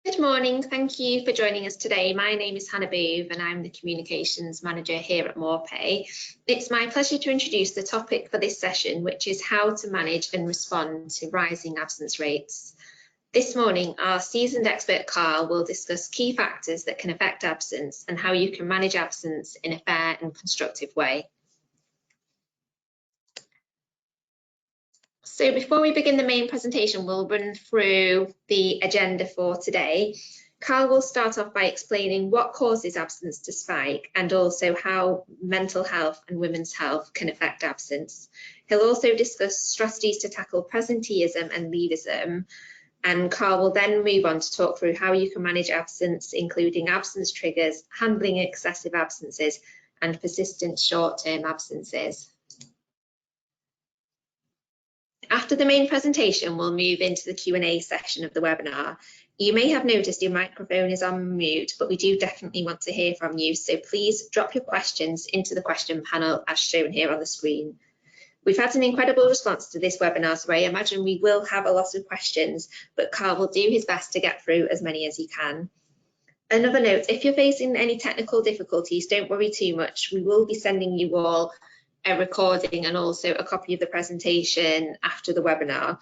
Good morning, thank you for joining us today. My name is Hannah Booth and I'm the Communications Manager here at MorePay. It's my pleasure to introduce the topic for this session, which is how to manage and respond to rising absence rates. This morning, our seasoned expert Carl will discuss key factors that can affect absence and how you can manage absence in a fair and constructive way. So before we begin the main presentation, we'll run through the agenda for today. Carl will start off by explaining what causes absence to spike and also how mental health and women's health can affect absence. He'll also discuss strategies to tackle presenteeism and leavism. And Carl will then move on to talk through how you can manage absence, including absence triggers, handling excessive absences, and persistent short-term absences. After the main presentation, we'll move into the Q&A session of the webinar. You may have noticed your microphone is on mute, but we do definitely want to hear from you. So please drop your questions into the question panel as shown here on the screen. We've had an incredible response to this webinar, so I imagine we will have a lot of questions, but Carl will do his best to get through as many as he can. Another note, if you're facing any technical difficulties, don't worry too much. We will be sending you all a recording and also a copy of the presentation after the webinar.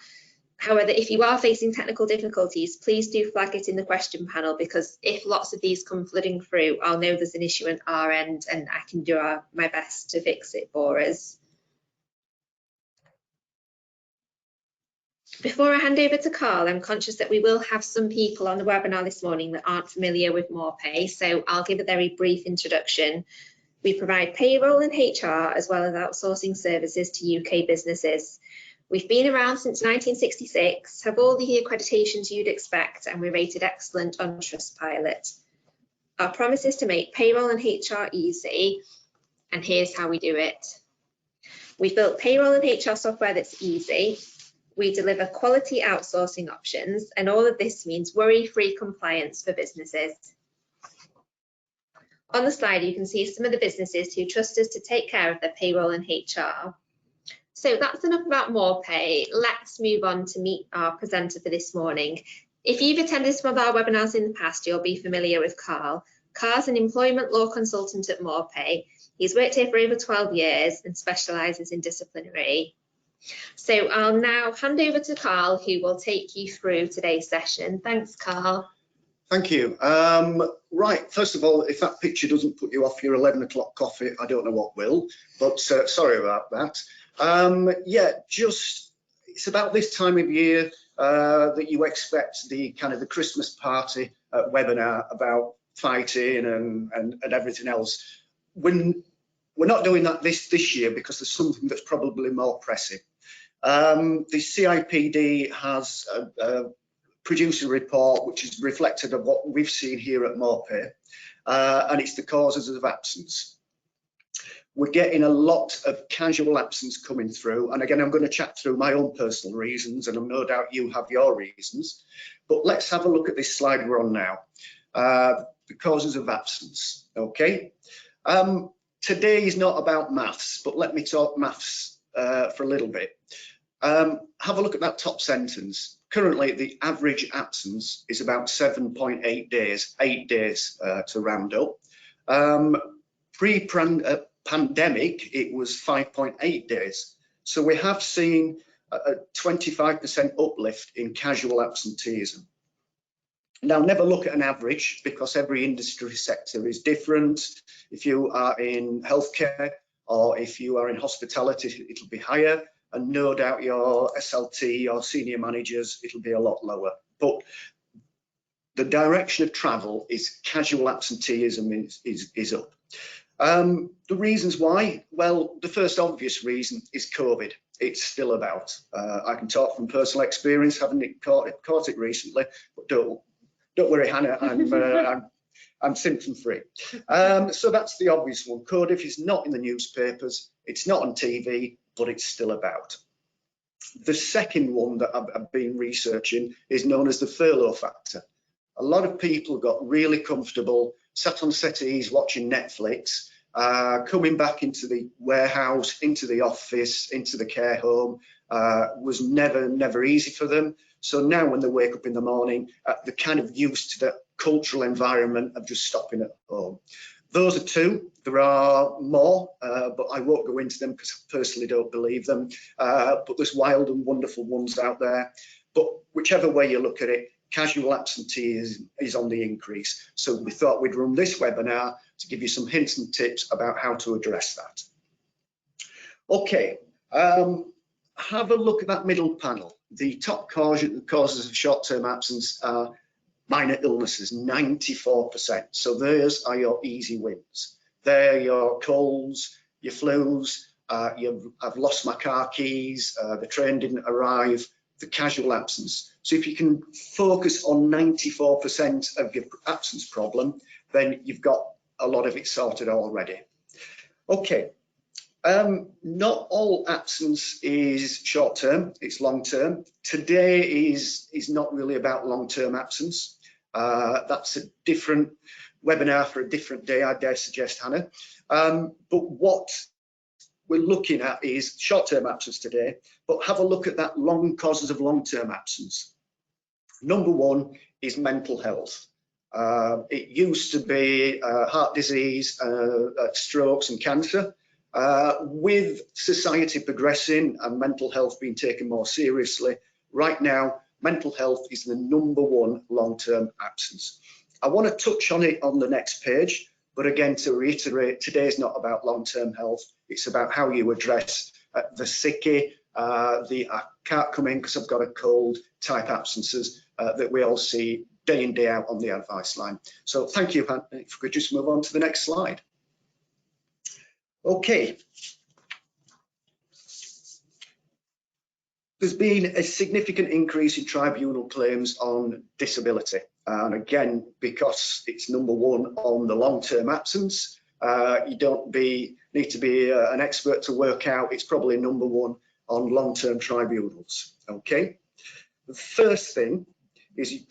However, if you are facing technical difficulties, please do flag it in the question panel, because if lots of these come flooding through, I'll know there's an issue at our end and I can do my best to fix it for us. Before I hand over to Carl, I'm conscious that we will have some people on the webinar this morning that aren't familiar with MorePay, so I'll give a very brief introduction. We provide payroll and HR as well as outsourcing services to UK businesses. We've been around since 1966, have all the accreditations you'd expect, and we're rated excellent on Trustpilot. Our promise is to make payroll and HR easy, and here's how we do it. We've built payroll and HR software that's easy. We deliver quality outsourcing options, and all of this means worry-free compliance for businesses. On the slide, you can see some of the businesses who trust us to take care of their payroll and HR. So that's enough about MorePay. Let's move on to meet our presenter for this morning. If you've attended some of our webinars in the past, you'll be familiar with Carl. Carl's an employment law consultant at MorePay. He's worked here for over 12 years and specialises in disciplinary. So I'll now hand over to Carl, who will take you through today's session. Thanks, Carl. Thank you. Right, first of all, if that picture doesn't put you off your 11 o'clock coffee, I don't know what will, but sorry about that. Yeah, it's about this time of year that you expect the kind of the Christmas party webinar about fighting and everything else. We're not doing that this year because there's something that's probably more pressing. The CIPD has produced a report which is reflective of what we've seen here at MorePay, and it's the causes of absence. We're getting a lot of casual absence coming through, and again I'm going to chat through my own personal reasons, and I'm no doubt you have your reasons, but let's have a look at this slide we're on now. The causes of absence. Okay, today is not about maths, but let me talk maths for a little bit. Have a look at that top sentence. Currently, the average absence is about 7.8 days, 8 days to round up. Pre-pandemic, it was 5.8 days. So we have seen a 25% uplift in casual absenteeism. Now, never look at an average because every industry sector is different. If you are in healthcare or if you are in hospitality, it'll be higher. And no doubt your SLT or senior managers, it'll be a lot lower. But the direction of travel is casual absenteeism is up. The reasons why, well, the first obvious reason is COVID. It's still about. I can talk from personal experience, having caught it recently, but don't worry, Hannah, I'm symptom free. So that's the obvious one. Cardiff is not in the newspapers, it's not on TV, but it's still about. The second one that I've been researching is known as the furlough factor. A lot of people got really comfortable, sat on settees watching Netflix, Coming back into the warehouse, into the office, into the care home was never easy for them. So now when they wake up in the morning, they're kind of used to the cultural environment of just stopping at home. Those are two. There are more, but I won't go into them because I personally don't believe them. But there's wild and wonderful ones out there. But whichever way you look at it, casual absenteeism is on the increase. So we thought we'd run this webinar to give you some hints and tips about how to address that. Okay, have a look at that middle panel. The top causes of short-term absence are minor illnesses, 94%. So those are your easy wins. They're your colds, your flus, I've lost my car keys, the train didn't arrive, the casual absence. So if you can focus on 94% of your absence problem, then you've got a lot of it sorted already. Okay, not all absence is short-term, it's long-term. Today is not really about long-term absence. That's a different webinar for a different day, I dare suggest, Hannah. But what we're looking at is short-term absence today, but have a look at that long causes of long-term absence. Number one is mental health. It used to be heart disease, strokes and cancer. With society progressing and mental health being taken more seriously, right now, mental health is the number one long-term absence. I want to touch on it on the next page, but again, to reiterate, today is not about long-term health. It's about how you address the sickie, the I can't come in because I've got a cold type absences that we all see day in, day out on the advice line. So thank you, Hannah. If we could just move on to the next slide. Okay. There's been a significant increase in tribunal claims on disability. And again, because it's number one on the long-term absence, you don't need to be an expert to work out it's probably number one on long-term tribunals. Okay. The first thing is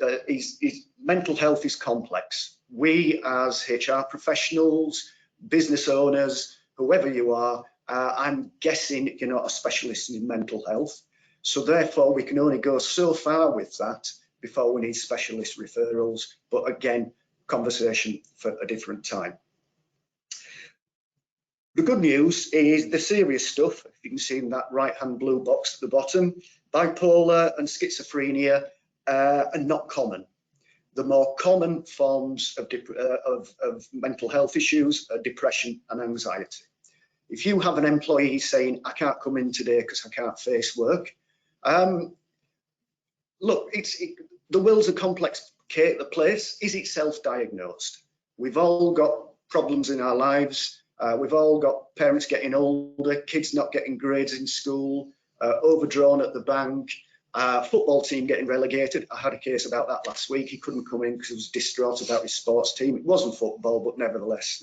mental health is complex. We as HR professionals, business owners, whoever you are, I'm guessing you're not a specialist in mental health. So therefore, we can only go so far with that before we need specialist referrals. But again, conversation for a different time. The good news is the serious stuff, if you can see in that right-hand blue box at the bottom, bipolar and schizophrenia are not common. The more common forms of mental health issues are depression and anxiety. If you have an employee saying, I can't come in today because I can't face work, look, the world's a complex place. Is it self-diagnosed? We've all got problems in our lives. We've all got parents getting older, kids not getting grades in school, overdrawn at the bank, football team getting relegated. I had a case about that last week. He couldn't come in because he was distraught about his sports team. It wasn't football, but nevertheless,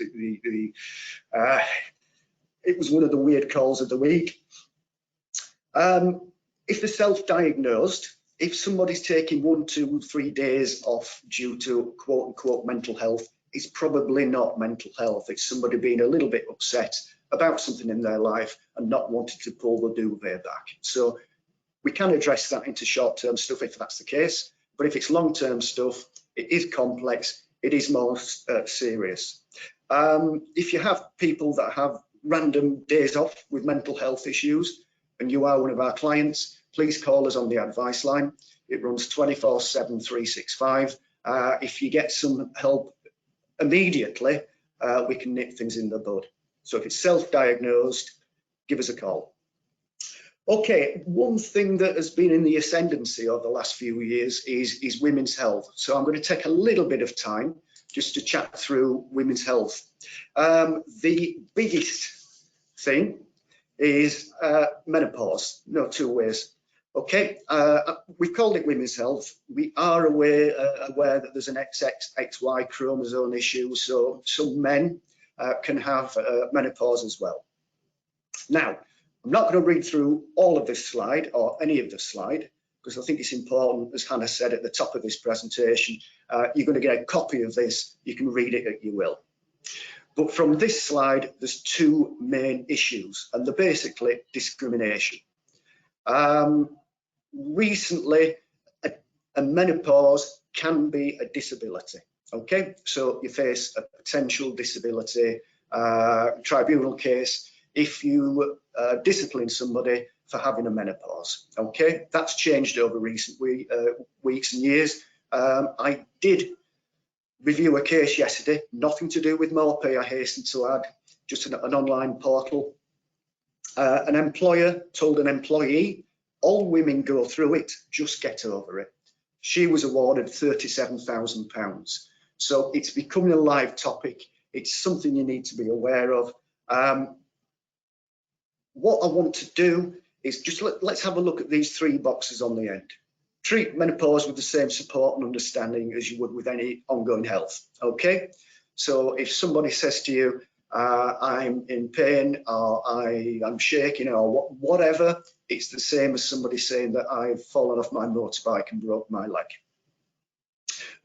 it was one of the weird calls of the week. If they're self-diagnosed, if somebody's taking 1, 2, 3 days off due to quote unquote mental health, it's probably not mental health. It's somebody being a little bit upset about something in their life and not wanting to pull the duvet back. So we can address that into short-term stuff if that's the case. But if it's long-term stuff, it is complex, it is more serious. If you have people that have random days off with mental health issues, and you are one of our clients, please call us on the advice line. It runs 24/7, 365. If you get some help immediately, we can nip things in the bud. So if it's self-diagnosed, give us a call. Okay, one thing that has been in the ascendancy over the last few years is women's health. So I'm going to take a little bit of time just to chat through women's health. The biggest thing is menopause, no two ways. Okay, we've called it women's health. We are aware that there's an XXY chromosome issue, so some men can have menopause as well. Now, I'm not going to read through all of this slide or any of the slide because I think it's important, as Hannah said at the top of this presentation, you're going to get a copy of this, you can read it at your will. But from this slide, there's two main issues, and they're basically discrimination. Recently, a menopause can be a disability. Okay, so you face a potential disability tribunal case if you discipline somebody for having a menopause. Okay, that's changed over recent weeks and years. I did review a case yesterday, nothing to do with MOPE, I hasten to add, just an online portal. An employer told an employee, all women go through it, just get over it. She was awarded £37,000. So it's becoming a live topic. It's something you need to be aware of. What I want to do is just let's have a look at these three boxes on the end. Treat menopause with the same support and understanding as you would with any ongoing health. Okay, so if somebody says to you, I'm in pain, or I'm shaking, or whatever, it's the same as somebody saying that I've fallen off my motorbike and broke my leg.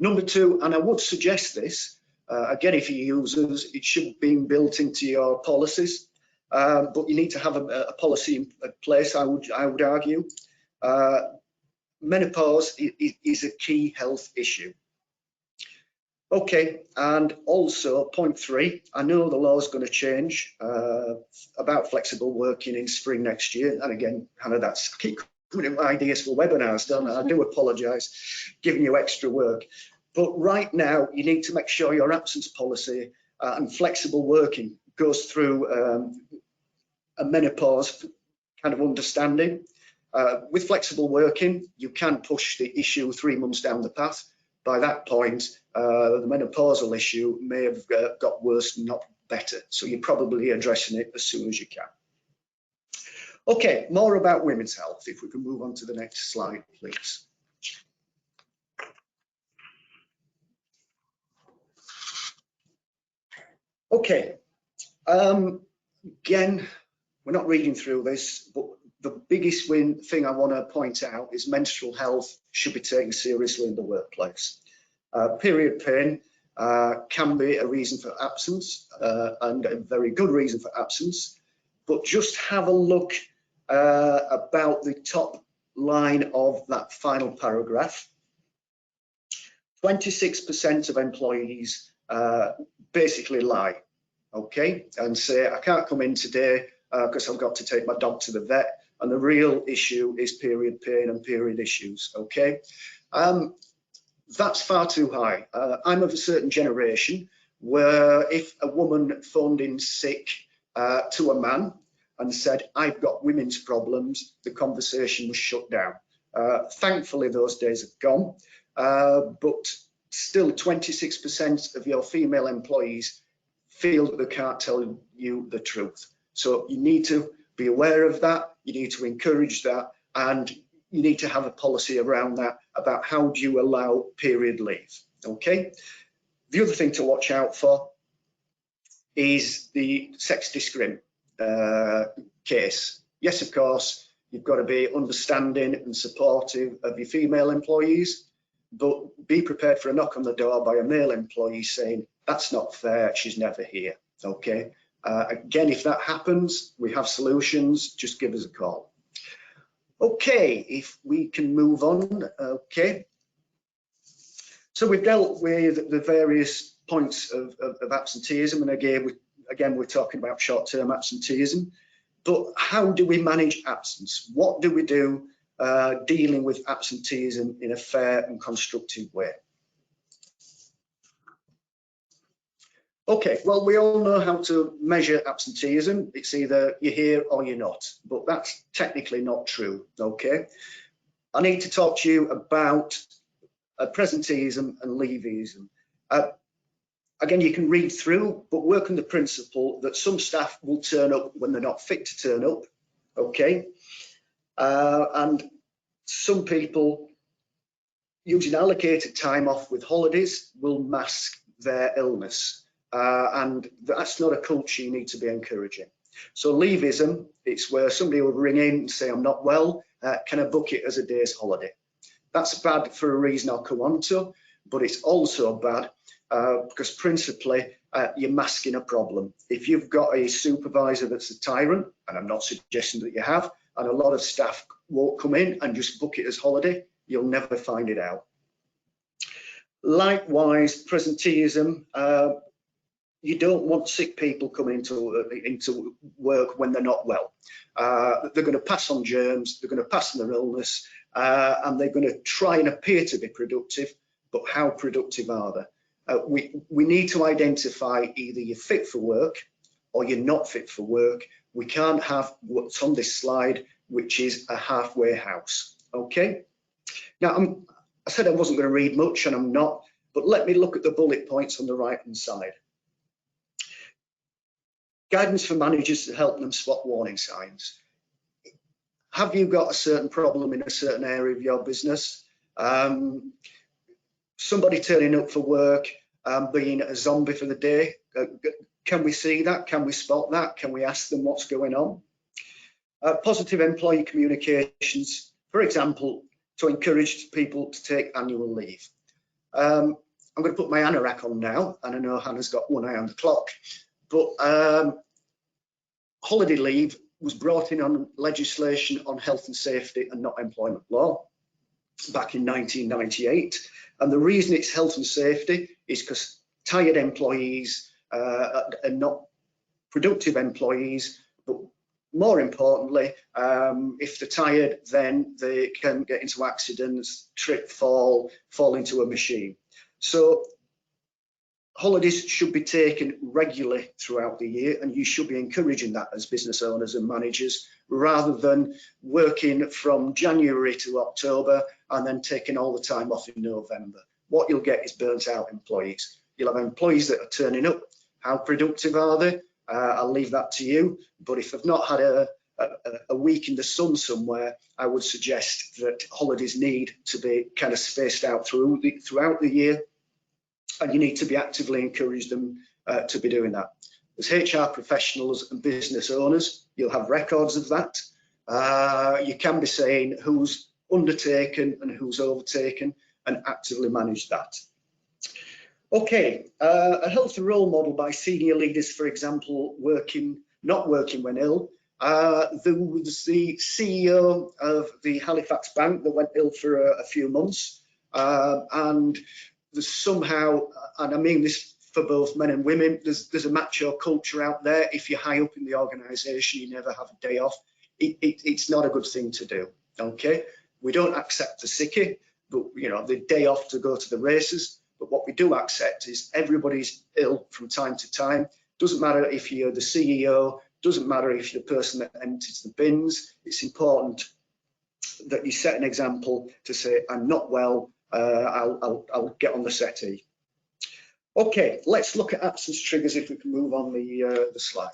Number two, and I would suggest this, again, if you use us, it should be built into your policies, but you need to have a policy in place, I would argue. Menopause is a key health issue. Okay, and also point three, I know the law is going to change about flexible working in spring next year. And again, Hannah, I keep coming up with ideas for webinars, don't I? I do apologise, giving you extra work. But right now, you need to make sure your absence policy and flexible working goes through a menopause kind of understanding. With flexible working, you can push the issue 3 months down the path. By that point, the menopausal issue may have got worse, not better. So you're probably addressing it as soon as you can. Okay, more about women's health. If we can move on to the next slide, please. Okay, again, we're not reading through this, but the biggest thing I want to point out is menstrual health should be taken seriously in the workplace. Period pain can be a reason for absence and a very good reason for absence, but just have a look about the top line of that final paragraph. 26% of employees basically lie, okay, and say, I can't come in today because I've got to take my dog to the vet, and the real issue is period pain and period issues, okay? That's far too high. I'm of a certain generation where if a woman phoned in sick to a man and said, I've got women's problems, the conversation was shut down. Thankfully, those days have gone, but still 26% of your female employees feel that they can't tell you the truth. So you need to be aware of that, you need to encourage that, and you need to have a policy around that about how do you allow period leave, okay? The other thing to watch out for is the sex discrim case. Yes, of course, you've got to be understanding and supportive of your female employees, but be prepared for a knock on the door by a male employee saying, that's not fair, she's never here, okay? Again, if that happens, we have solutions, just give us a call. Okay, if we can move on, okay. So we've dealt with the various points of absenteeism, and again, we're talking about short-term absenteeism, but how do we manage absence? What do we do dealing with absenteeism in a fair and constructive way? Okay, well, we all know how to measure absenteeism. It's either you're here or you're not, but that's technically not true, okay? I need to talk to you about presenteeism and leaveism. Again, you can read through, but work on the principle that some staff will turn up when they're not fit to turn up, okay? And some people using allocated time off with holidays will mask their illness. And that's not a culture you need to be encouraging. So leaveism, it's where somebody will ring in and say, I'm not well, can I book it as a day's holiday? That's bad for a reason I'll come on to, but it's also bad because principally you're masking a problem. If you've got a supervisor that's a tyrant, and I'm not suggesting that you have, and a lot of staff won't come in and just book it as holiday, you'll never find it out. Likewise, presenteeism. You don't want sick people coming into work when they're not well. They're going to pass on germs, they're going to pass on their illness, and they're going to try and appear to be productive, but how productive are they? We need to identify either you're fit for work or you're not fit for work. We can't have what's on this slide, which is a halfway house. Okay. Now, I said I wasn't going to read much, and I'm not, but let me look at the bullet points on the right-hand side. Guidance for managers to help them spot warning signs. Have you got a certain problem in a certain area of your business? Somebody turning up for work, being a zombie for the day. Can we see that? Can we spot that? Can we ask them what's going on? Positive employee communications, for example, to encourage people to take annual leave. I'm going to put my anorak on now, and I know Hannah's got one eye on the clock, but holiday leave was brought in on legislation on health and safety and not employment law back in 1998. And the reason it's health and safety is because tired employees are not productive employees, but more importantly, if they're tired, then they can get into accidents, trip, fall into a machine. So holidays should be taken regularly throughout the year, and you should be encouraging that as business owners and managers, rather than working from January to October and then taking all the time off in November. What you'll get is burnt out employees. You'll have employees that are turning up. How productive are they? I'll leave that to you. But if they've not had a week in the sun somewhere, I would suggest that holidays need to be kind of spaced out throughout the year. And you need to be actively encourage them to be doing that. As HR professionals and business owners, you'll have records of that. You can be saying who's undertaken and who's overtaken and actively manage that. Okay, a healthy role model by senior leaders, for example, not working when ill. There was the CEO of the Halifax Bank that went ill for a few months, and there's somehow, and I mean this for both men and women, there's a macho culture out there. If you're high up in the organisation, you never have a day off. It's not a good thing to do. Okay, we don't accept the sickie, but you know, the day off to go to the races. But what we do accept is everybody's ill from time to time. Doesn't matter if you're the CEO, doesn't matter if you're the person that empties the bins. It's important that you set an example to say, I'm not well, I'll get on the settee. Okay, let's look at absence triggers if we can move on the slide.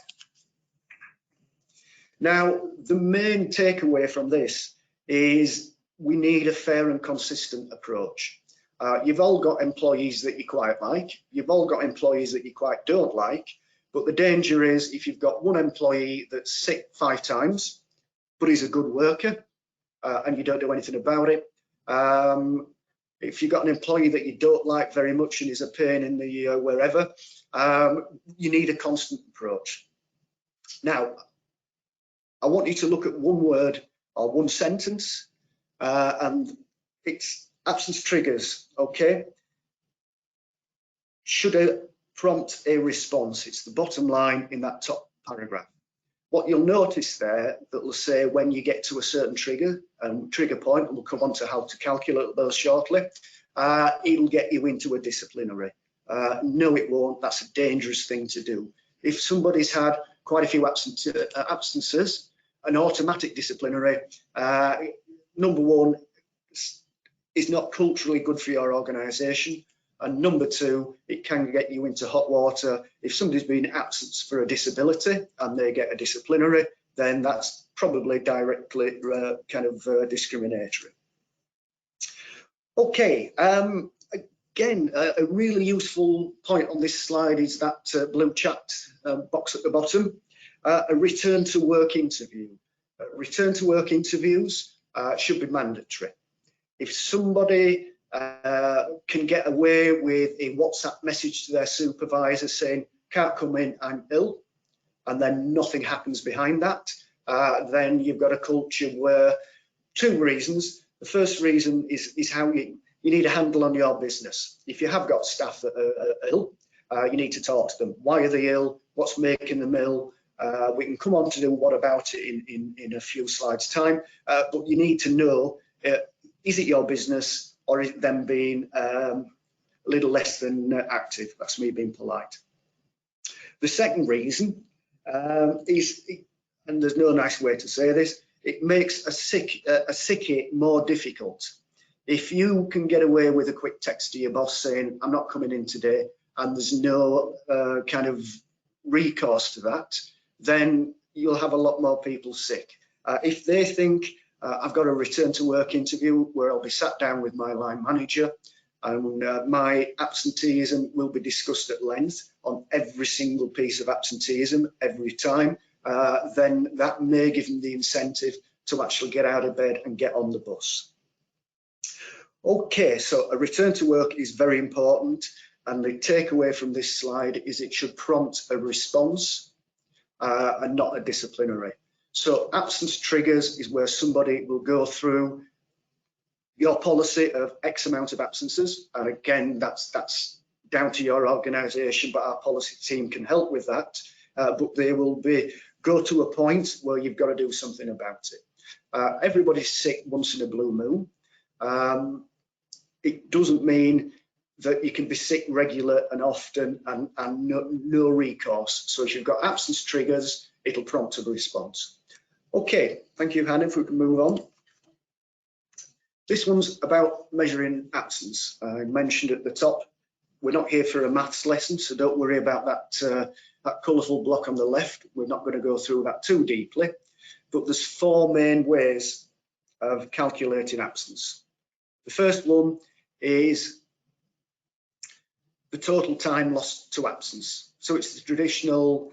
Now, the main takeaway from this is we need a fair and consistent approach. You've all got employees that you quite like, you've all got employees that you quite don't like, but the danger is if you've got one employee that's sick 5 times, but he's a good worker and you don't do anything about it. If you've got an employee that you don't like very much and is a pain in the wherever, you need a constant approach. Now, I want you to look at one word or one sentence, and it's absence triggers, okay? Should prompt a response. It's the bottom line in that top paragraph. What you'll notice there that will say when you get to a certain trigger and trigger point, and we'll come on to how to calculate those shortly, it'll get you into a disciplinary. No, it won't. That's a dangerous thing to do. If somebody's had quite a few absences, an automatic disciplinary, number one, is not culturally good for your organisation. And number two, it can get you into hot water. If somebody's been absent for a disability and they get a disciplinary, then that's probably directly discriminatory. Okay, again, a really useful point on this slide is that blue chat box at the bottom, a return to work interview. Return to work interviews should be mandatory. If somebody can get away with a WhatsApp message to their supervisor saying, can't come in, I'm ill, and then nothing happens behind that, then you've got a culture where two reasons. The first reason is how you need a handle on your business. If you have got staff that are ill, you need to talk to them. Why are they ill? What's making them ill? We can come on to do what about it in a few slides time, but you need to know, is it your business or is it them being a little less than active? That's me being polite. The second reason is, and there's no nice way to say this, it makes a sickie more difficult. If you can get away with a quick text to your boss saying, I'm not coming in today, and there's no kind of recourse to that, then you'll have a lot more people sick. If they think I've got a return to work interview where I'll be sat down with my line manager and my absenteeism will be discussed at length on every single piece of absenteeism every time, then that may give them the incentive to actually get out of bed and get on the bus. Okay, so a return to work is very important, and the takeaway from this slide is it should prompt a response and not a disciplinary. So absence triggers is where somebody will go through your policy of X amount of absences, and again, that's down to your organisation, but our policy team can help with that. But they will go to a point where you've got to do something about it. Everybody's sick once in a blue moon. It doesn't mean that you can be sick regular and often and no recourse. So if you've got absence triggers, it'll prompt a response. Okay, thank you, Hannah. If we can move on. This one's about measuring absence. I mentioned at the top, we're not here for a maths lesson, so don't worry about that colourful block on the left. We're not going to go through that too deeply, but there's four main ways of calculating absence. The first one is the total time lost to absence. So it's the traditional,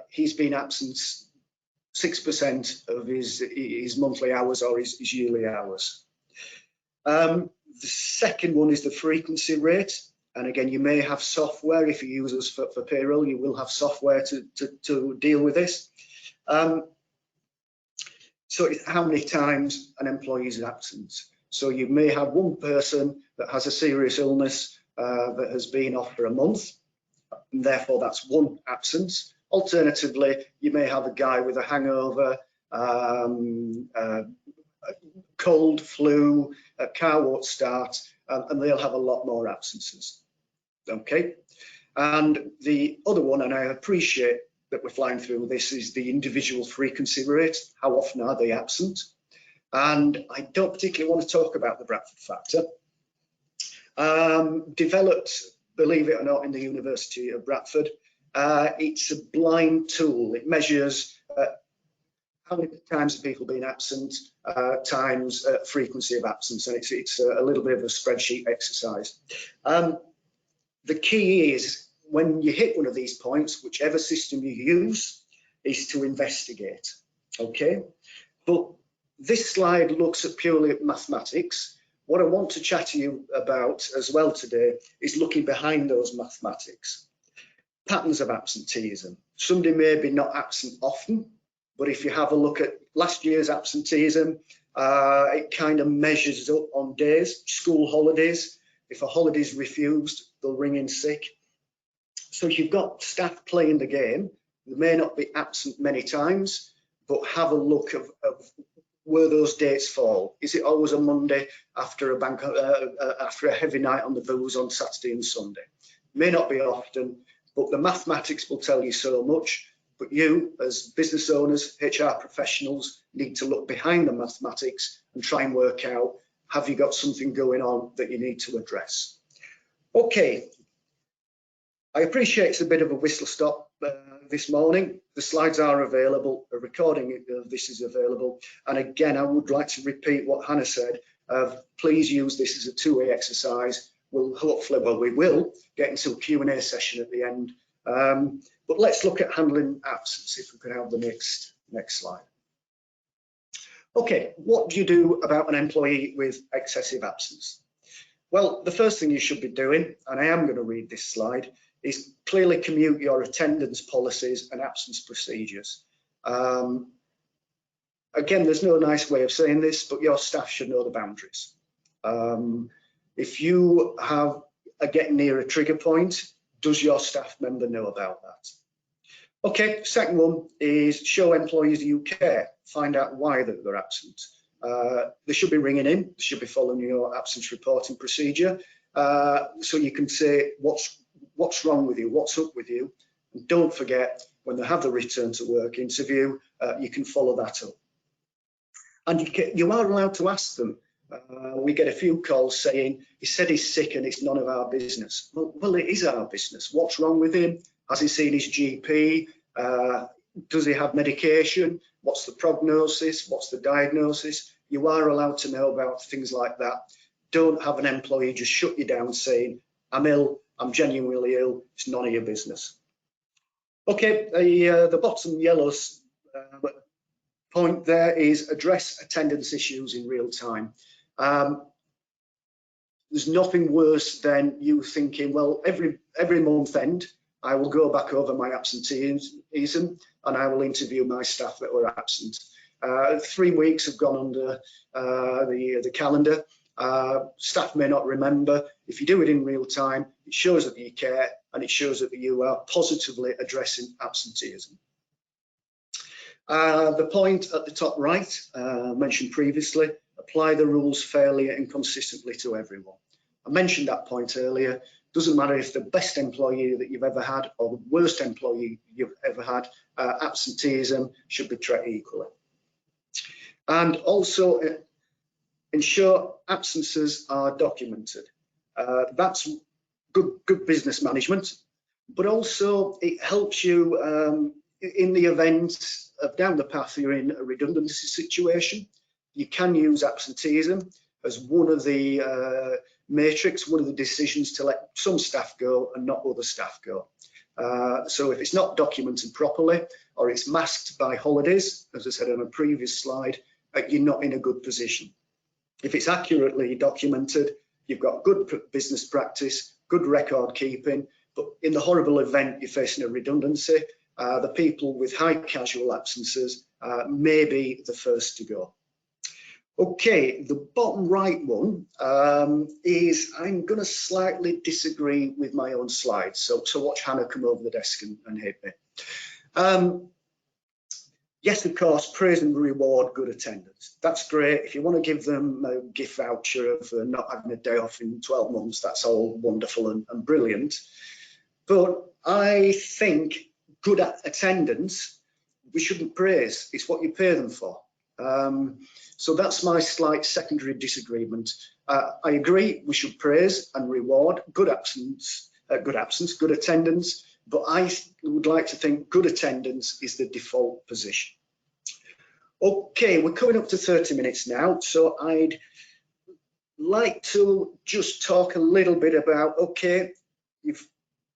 he's been absent 6% of his monthly hours or his yearly hours. The second one is the frequency rate. And again, you may have software. If you use us for payroll, you will have software to deal with this. So it's how many times an employee is absent. So you may have one person that has a serious illness that has been off for a month, and therefore that's one absence. Alternatively, you may have a guy with a hangover, cold, flu, a car won't start, and they'll have a lot more absences. Okay, and the other one, and I appreciate that we're flying through this, is the individual frequency rate. How often are they absent? And I don't particularly want to talk about the Bradford factor. Developed, believe it or not, in the University of Bradford. It's a blind tool. It measures how many times have people been absent times frequency of absence, and it's a little bit of a spreadsheet exercise. The key is when you hit one of these points, whichever system you use, is to investigate. Okay, but this slide looks at purely at mathematics. What I want to chat to you about as well today is looking behind those mathematics. Patterns of absenteeism. Somebody may be not absent often, but if you have a look at last year's absenteeism, it kind of measures up on days, school holidays. If a holiday is refused, they'll ring in sick. So if you've got staff playing the game, they may not be absent many times, but have a look of where those dates fall. Is it always a Monday after a heavy night on the booze on Saturday and Sunday? May not be often, but the mathematics will tell you so much. But you, as business owners, HR professionals, need to look behind the mathematics and try and work out, have you got something going on that you need to address? Okay, I appreciate it's a bit of a whistle stop this morning. The slides are available, a recording of this is available. And again, I would like to repeat what Hannah said, please use this as a two-way exercise. We'll hopefully, well, we will get into a Q&A session at the end. But let's look at handling absence, if we could have the next slide. Okay, what do you do about an employee with excessive absence? Well, the first thing you should be doing, and I am going to read this slide, is clearly commute your attendance policies and absence procedures. Again, there's no nice way of saying this, but your staff should know the boundaries. If you are getting near a trigger point, does your staff member know about that? Okay, second one is show employees you care. Find out why they're absent. They should be ringing in, they should be following your absence reporting procedure. So you can say what's wrong with you, what's up with you. And don't forget, when they have the return to work interview, you can follow that up. And you are allowed to ask them. We get a few calls saying, he said he's sick and it's none of our business. Well, it is our business. What's wrong with him? Has he seen his GP? Does he have medication? What's the prognosis? What's the diagnosis? You are allowed to know about things like that. Don't have an employee just shut you down saying, I'm ill, I'm genuinely ill, it's none of your business. Okay, the bottom yellow point there is address attendance issues in real time. There's nothing worse than you thinking, well, every month end, I will go back over my absenteeism and I will interview my staff that were absent. 3 weeks have gone under the calendar. Staff may not remember. If you do it in real time, it shows that you care and it shows that you are positively addressing absenteeism. The point at the top right, mentioned previously, apply the rules fairly and consistently to everyone. I mentioned that point earlier. Doesn't matter if the best employee that you've ever had or the worst employee you've ever had, absenteeism should be treated equally. And also ensure absences are documented. That's good business management, but also it helps you in the event of down the path you're in a redundancy situation. You can use absenteeism as one of the matrix, one of the decisions to let some staff go and not other staff go. So if it's not documented properly or it's masked by holidays, as I said on a previous slide, you're not in a good position. If it's accurately documented, you've got good business practice, good record keeping, but in the horrible event you're facing a redundancy, the people with high casual absences may be the first to go. Okay, the bottom right one is, I'm going to slightly disagree with my own slides. So watch Hannah come over the desk and hit me. Yes, of course, praise and reward good attendance. That's great. If you want to give them a gift voucher for not having a day off in 12 months, that's all wonderful and brilliant. But I think good attendance, we shouldn't praise. It's what you pay them for. So that's my slight secondary disagreement. I agree we should praise and reward good attendance, but I would like to think good attendance is the default position. Okay, we're coming up to 30 minutes now, so I'd like to just talk a little bit about, okay, you've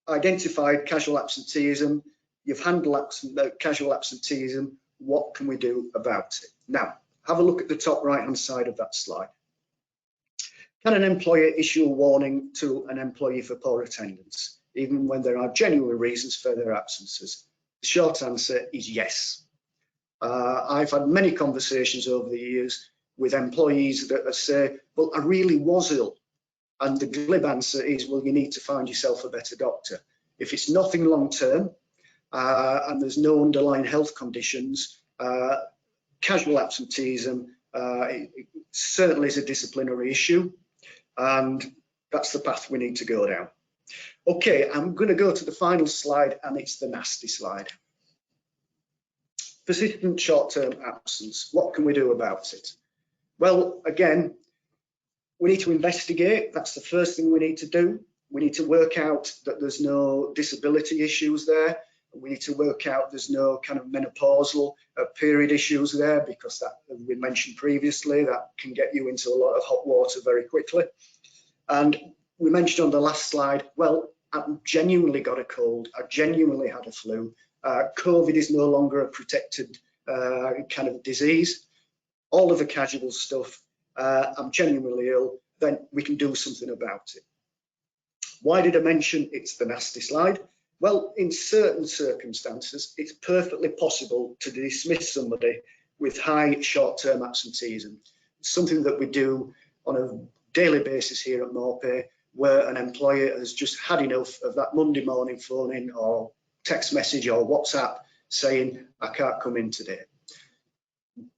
identified casual absenteeism, you've handled casual absenteeism, what can we do about it? Now, have a look at the top right-hand side of that slide. Can an employer issue a warning to an employee for poor attendance, even when there are genuine reasons for their absences? The short answer is yes. I've had many conversations over the years with employees that say, well, I really was ill. And the glib answer is, well, you need to find yourself a better doctor. If it's nothing long-term and there's no underlying health conditions, casual absenteeism it certainly is a disciplinary issue, and that's the path we need to go down. Okay, I'm going to go to the final slide, and it's the nasty slide. Persistent short-term absence. What can we do about it? Well, again, we need to investigate. That's the first thing we need to do. We need to work out that there's no disability issues there. We need to work out there's no kind of menopausal period issues there, because that, as we mentioned previously, that can get you into a lot of hot water very quickly. And we mentioned on the last slide, well, I've genuinely got a cold, I genuinely had a flu. COVID is no longer a protected kind of disease. All of the casual stuff, I'm genuinely ill, then we can do something about it. Why did I mention it's the nasty slide? Well, in certain circumstances, it's perfectly possible to dismiss somebody with high short-term absenteeism. It's something that we do on a daily basis here at Morpay, where an employer has just had enough of that Monday morning phone in or text message or WhatsApp saying, I can't come in today.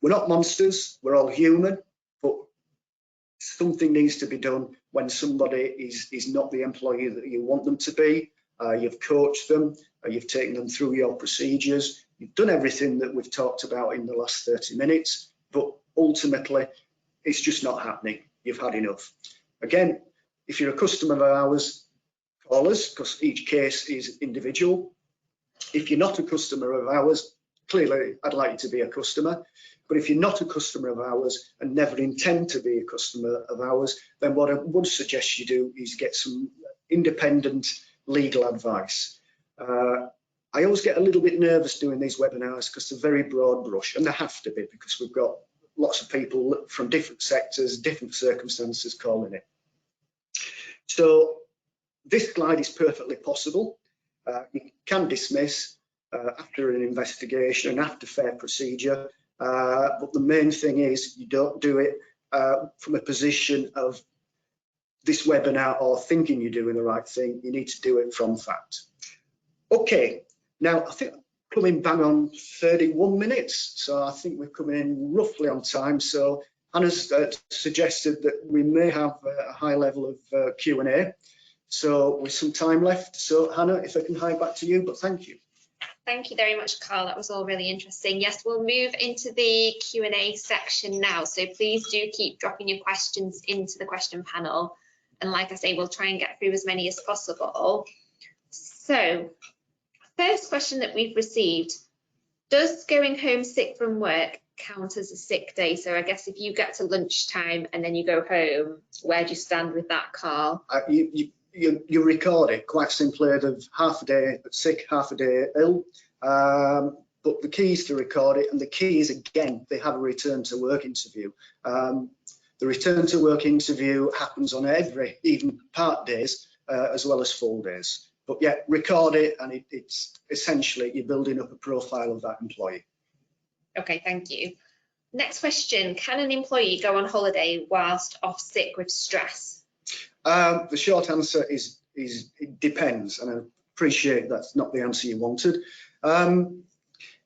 We're not monsters, we're all human, but something needs to be done when somebody is not the employee that you want them to be. You've coached them, you've taken them through your procedures, you've done everything that we've talked about in the last 30 minutes, but ultimately it's just not happening. You've had enough. Again, if you're a customer of ours, call us, because each case is individual. If you're not a customer of ours, clearly I'd like you to be a customer. But if you're not a customer of ours and never intend to be a customer of ours, then what I would suggest you do is get some independent legal advice. I always get a little bit nervous doing these webinars because they're very broad brush, and they have to be because we've got lots of people from different sectors, different circumstances calling it. So this slide is perfectly possible. You can dismiss after an investigation and after fair procedure, but the main thing is you don't do it from a position of this webinar or thinking you're doing the right thing. You need to do it from fact. Okay, now I think coming bang on 31 minutes, so I think we're coming in roughly on time. So Hannah's suggested that we may have a high level of Q&A, so with some time left. So Hannah, if I can hand back to you, but thank you. Thank you very much, Carl. That was all really interesting. Yes, we'll move into the Q&A section now. So please do keep dropping your questions into the question panel. And like I say, we'll try and get through as many as possible. So first question that we've received, does going home sick from work count as a sick day? So I guess if you get to lunchtime and then you go home, where do you stand with that, Carl? You record it quite simply of half a day sick, half a day ill. But the key is to record it, and the key is, again, they have a return to work interview. The return to work interview happens on every, even part days, as well as full days. But yeah, record it, and it's essentially you're building up a profile of that employee. Okay, thank you. Next question, can an employee go on holiday whilst off sick with stress? The short answer is it depends, and I appreciate that's not the answer you wanted.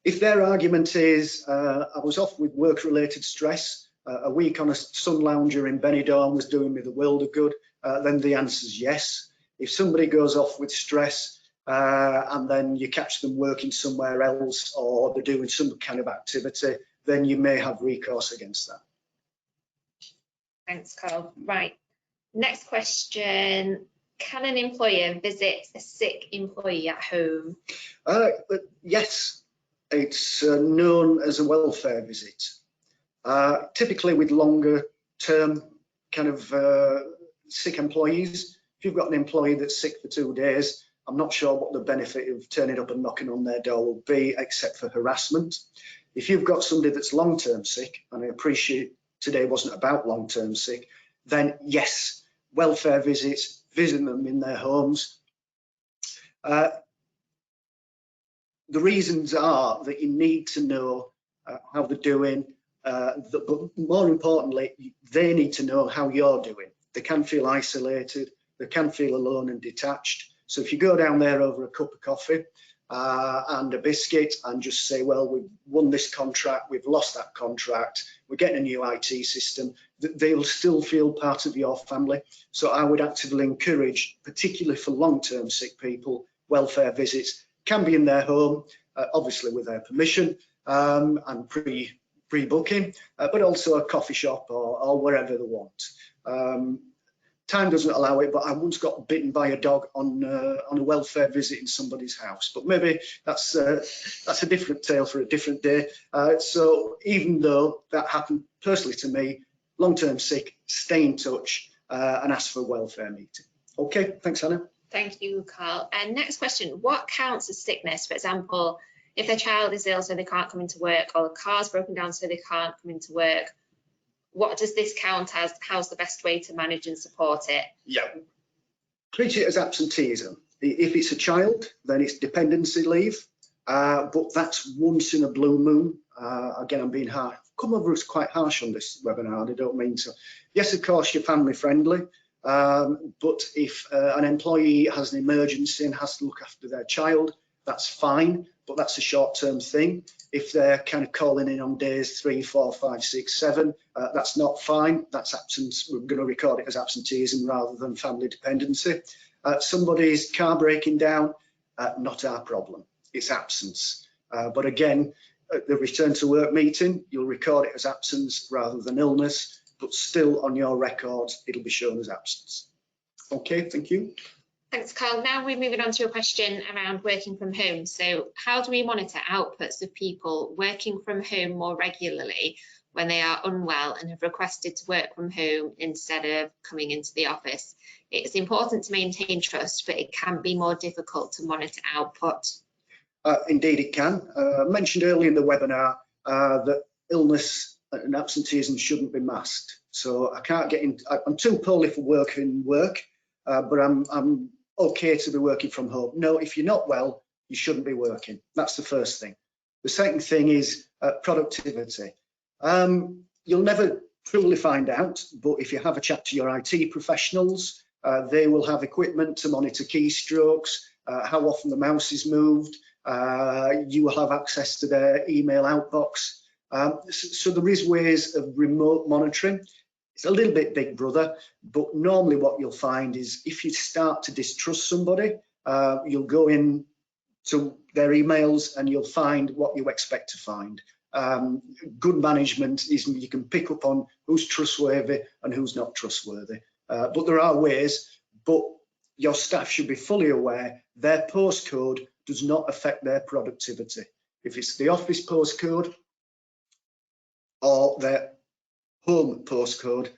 If their argument is, I was off with work-related stress, a week on a sun lounger in Benidorm was doing me the world of good, then the answer is yes. If somebody goes off with stress and then you catch them working somewhere else or they're doing some kind of activity, then you may have recourse against that. Thanks, Carl. Right. Next question, can an employer visit a sick employee at home? Yes, it's known as a welfare visit. Typically with longer term kind of sick employees. If you've got an employee that's sick for 2 days, I'm not sure what the benefit of turning up and knocking on their door will be, except for harassment. If you've got somebody that's long-term sick, and I appreciate today wasn't about long-term sick, then yes, welfare visits, visiting them in their homes. The reasons are that you need to know how they're doing, but more importantly, they need to know how you're doing. They can feel isolated, they can feel alone and detached. So if you go down there over a cup of coffee and a biscuit and just say, well, we've won this contract, we've lost that contract, we're getting a new IT system, they'll still feel part of your family. So I would actively encourage, particularly for long-term sick people, welfare visits can be in their home, obviously with their permission and pre-booking, but also a coffee shop or wherever they want. Time doesn't allow it, but I once got bitten by a dog on a welfare visit in somebody's house. But maybe that's a different tale for a different day. So even though that happened personally to me, long-term sick, stay in touch and ask for a welfare meeting. Okay, thanks, Hannah. Thank you, Carl. And next question, what counts as sickness? For example, if their child is ill so they can't come into work, or the car's broken down so they can't come into work, what does this count as? How's the best way to manage and support it? Yeah, treat it as absenteeism. If it's a child, then it's dependency leave, but that's once in a blue moon. Again, I'm being hard. Come over as quite harsh on this webinar, I don't mean to. Yes, of course, you're family friendly, but if an employee has an emergency and has to look after their child, that's fine, but that's a short-term thing. If they're kind of calling in on days 3, 4, 5, 6, 7, that's not fine. That's absence. We're going to record it as absenteeism rather than family dependency. Somebody's car breaking down, not our problem. It's absence. But again, at the return to work meeting, you'll record it as absence rather than illness, but still on your record, it'll be shown as absence. Okay, thank you. Thanks, Carl. Now we're moving on to a question around working from home. So how do we monitor outputs of people working from home more regularly when they are unwell and have requested to work from home instead of coming into the office? It's important to maintain trust, but it can be more difficult to monitor output. Indeed it can. I mentioned earlier in the webinar that illness and absenteeism shouldn't be masked. So I can't get in, I'm too poorly for working work, but I'm okay to be working from home. No, if you're not well, you shouldn't be working. That's the first thing. The second thing is productivity. You'll never truly find out, but if you have a chat to your IT professionals, they will have equipment to monitor keystrokes, how often the mouse is moved. You will have access to their email outbox. So there is ways of remote monitoring. It's a little bit Big Brother, but normally what you'll find is if you start to distrust somebody, you'll go in to their emails and you'll find what you expect to find. Good management is you can pick up on who's trustworthy and who's not trustworthy. But there are ways, but your staff should be fully aware their postcode does not affect their productivity. If it's the office postcode or their home postcode,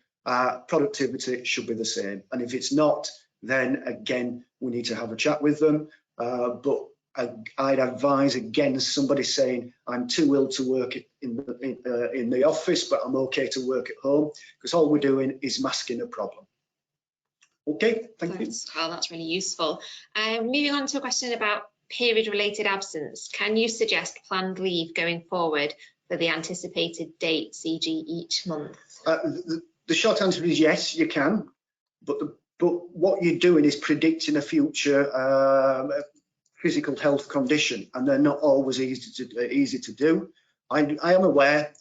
productivity should be the same. And if it's not, then again, we need to have a chat with them. But I'd advise against somebody saying, I'm too ill to work in the office, but I'm okay to work at home, because all we're doing is masking a problem. Okay, thank you. Carl, that's really useful. Moving on to a question about period-related absence. Can you suggest planned leave going forward for the anticipated dates, e.g. each month? The short answer is yes, you can, but what you're doing is predicting a future physical health condition, and they're not always easy to do. I am aware,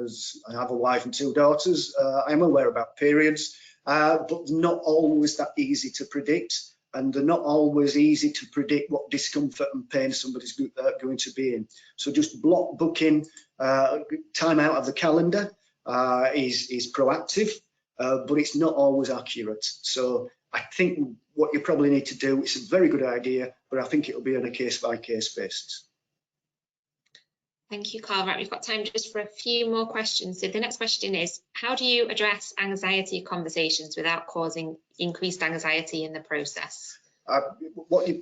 as I have a wife and 2 daughters, I am aware about periods, but not always that easy to predict, and they're not always easy to predict what discomfort and pain somebody's going to be in. So just block booking time out of the calendar is proactive, but it's not always accurate. So I think what you probably need to do, it's a very good idea, but I think it'll be on a case-by-case basis. Thank you, Carl. Right, we've got time just for a few more questions. So the next question is, how do you address anxiety conversations without causing increased anxiety in the process? The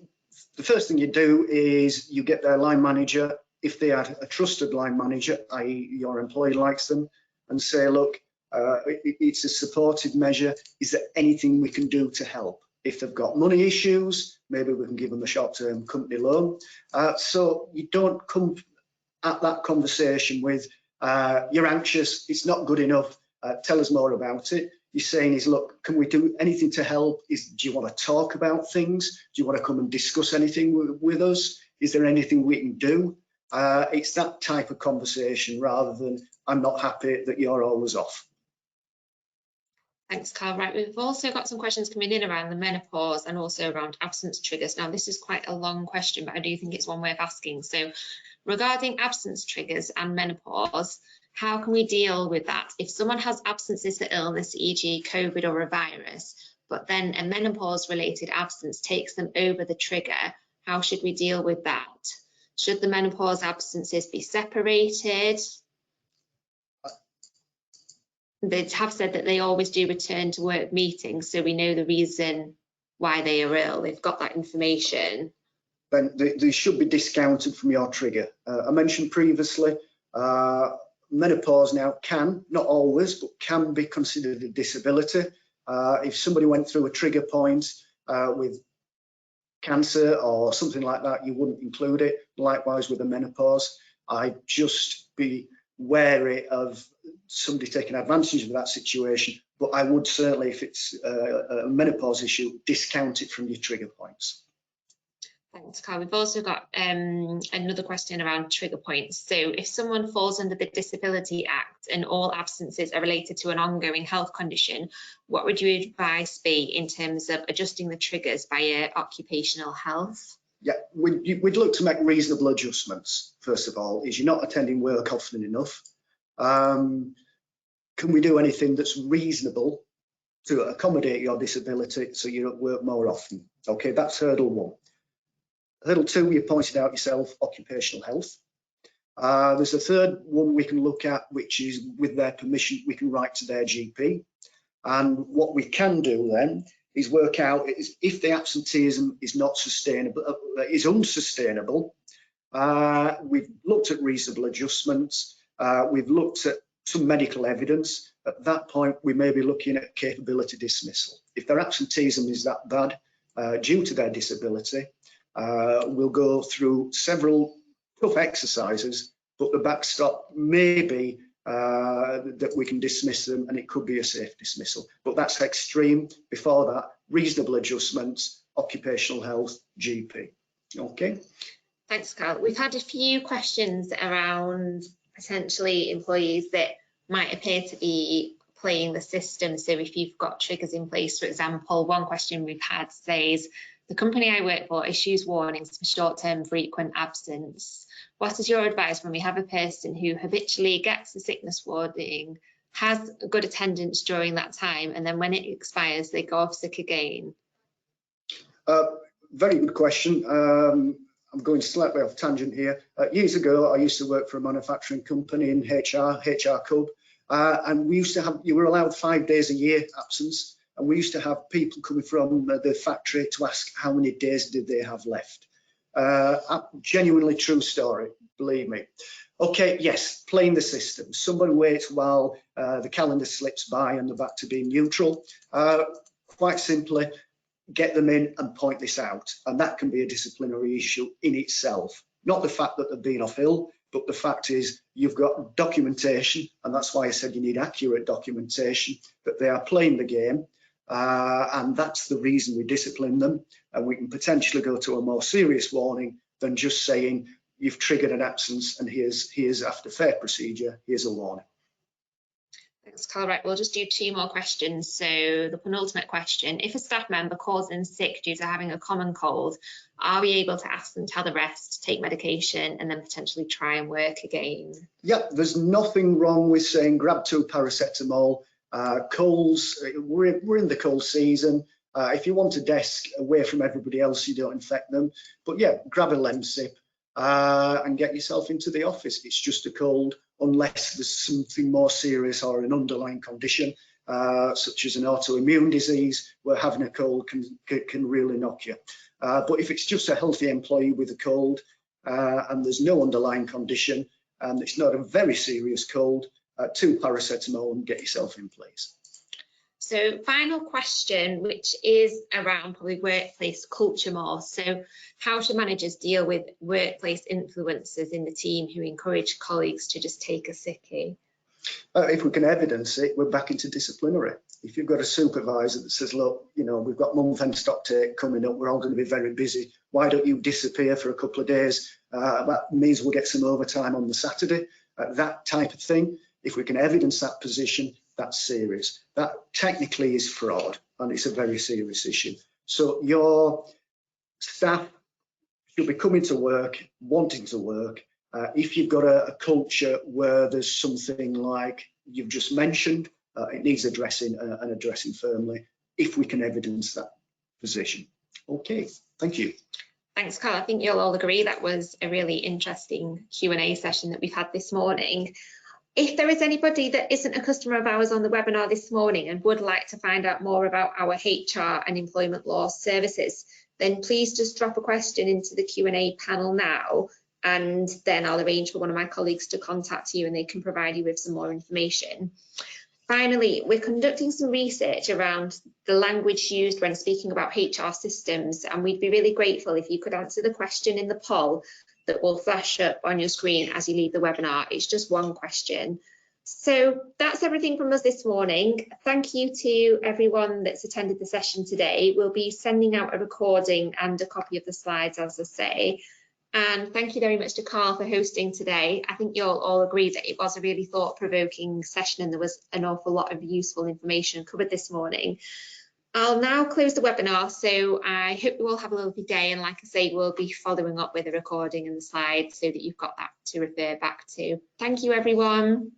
first thing you do is you get their line manager, if they are a trusted line manager, i.e. your employee likes them, and say, look, it's a supportive measure. Is there anything we can do to help? If they've got money issues, maybe we can give them a short-term company loan. So you don't come at that conversation with, you're anxious, it's not good enough, tell us more about it. You're saying is, look, can we do anything to help? Do you want to talk about things? Do you want to come and discuss anything with us? Is there anything we can do? It's that type of conversation rather than, I'm not happy that you're always off. Thanks, Carl. Right, we've also got some questions coming in around the menopause and also around absence triggers. Now, this is quite a long question, but I do think it's one worth asking. So regarding absence triggers and menopause, how can we deal with that? If someone has absences for illness, e.g. COVID or a virus, but then a menopause-related absence takes them over the trigger, how should we deal with that? Should the menopause absences be separated? They have said that they always do return to work meetings, so we know the reason why they are ill. They've got that information. Then they should be discounted from your trigger. I mentioned previously, menopause now can, not always, but can be considered a disability. If somebody went through a trigger point with cancer or something like that, you wouldn't include it. Likewise with the menopause, I'd just be wary of somebody taking advantage of that situation. But I would certainly, if it's a menopause issue, discount it from your trigger points. Thanks, Carl. We've also got another question around trigger points. So if someone falls under the Disability Act and all absences are related to an ongoing health condition, what would your advice be in terms of adjusting the triggers via occupational health? Yeah, we'd look to make reasonable adjustments. First of all, is you're not attending work often enough. Can we do anything that's reasonable to accommodate your disability so you're at work more often? Okay, that's hurdle one. Hurdle two, you pointed out yourself, occupational health. There's a third one we can look at, which is with their permission, we can write to their GP. And what we can do then is work out if the absenteeism is not sustainable, is unsustainable. We've looked at reasonable adjustments. We've looked at some medical evidence. At that point, we may be looking at capability dismissal. If their absenteeism is that bad due to their disability, we'll go through several tough exercises, but the backstop may be that we can dismiss them, and it could be a safe dismissal. But that's extreme. Before that, reasonable adjustments, occupational health, GP. Okay. Thanks, Carl. We've had a few questions around potentially employees that might appear to be playing the system. So if you've got triggers in place, for example, one question we've had says, the company I work for issues warnings for short-term frequent absence. What is your advice when we have a person who habitually gets the sickness warning, has a good attendance during that time, and then when it expires, they go off sick again? Very good question. I'm going slightly off tangent here. Years ago, I used to work for a manufacturing company in HR Cub, and we used to have, you were allowed 5 days a year absence. And we used to have people coming from the factory to ask how many days did they have left. Genuinely true story, believe me. Okay, yes, playing the system. Somebody waits while the calendar slips by and they're back to being neutral. Quite simply, get them in and point this out. And that can be a disciplinary issue in itself. Not the fact that they've been off ill, but the fact is you've got documentation, and that's why I said you need accurate documentation, that they are playing the game. And that's the reason we discipline them, and we can potentially go to a more serious warning than just saying you've triggered an absence and here's after fair procedure, here's a warning. Thanks, Carl. Right, we'll just do 2 more questions. So the penultimate question, if a staff member calls in sick due to having a common cold, are we able to ask them to have the rest, take medication, and then potentially try and work again? Yep, there's nothing wrong with saying grab 2 paracetamol. Colds, we're in the cold season. If you want a desk away from everybody else, you don't infect them. But yeah, grab a Lemsip and get yourself into the office. It's just a cold, unless there's something more serious or an underlying condition, such as an autoimmune disease, where having a cold can really knock you. But if it's just a healthy employee with a cold and there's no underlying condition and it's not a very serious cold, 2 paracetamol and get yourself in place. So final question, which is around probably workplace culture more. So how should managers deal with workplace influencers in the team who encourage colleagues to just take a sickie? If we can evidence it, we're back into disciplinary. If you've got a supervisor that says, look, you know, we've got month-end stock take coming up, we're all going to be very busy, why don't you disappear for a couple of days? That means we'll get some overtime on the Saturday, that type of thing. If we can evidence that position, that's serious. That technically is fraud, and it's a very serious issue. So your staff should be coming to work, wanting to work. If you've got a culture where there's something like you've just mentioned, it needs addressing and addressing firmly, if we can evidence that position. Okay, thank you. Thanks, Carl. I think you'll all agree that was a really interesting Q&A session that we've had this morning. If there is anybody that isn't a customer of ours on the webinar this morning and would like to find out more about our HR and employment law services, then please just drop a question into the Q&A panel now. and then I'll arrange for one of my colleagues to contact you and they can provide you with some more information. Finally, we're conducting some research around the language used when speaking about HR systems, and we'd be really grateful if you could answer the question in the poll that will flash up on your screen as you leave the webinar. It's just one question. So that's everything from us this morning. Thank you to everyone that's attended the session today. We'll be sending out a recording and a copy of the slides, as I say. And thank you very much to Carl for hosting today. I think you'll all agree that it was a really thought-provoking session and there was an awful lot of useful information covered this morning. I'll now close the webinar, so I hope you all have a lovely day, and like I say, we'll be following up with a recording and the slides so that you've got that to refer back to. Thank you, everyone.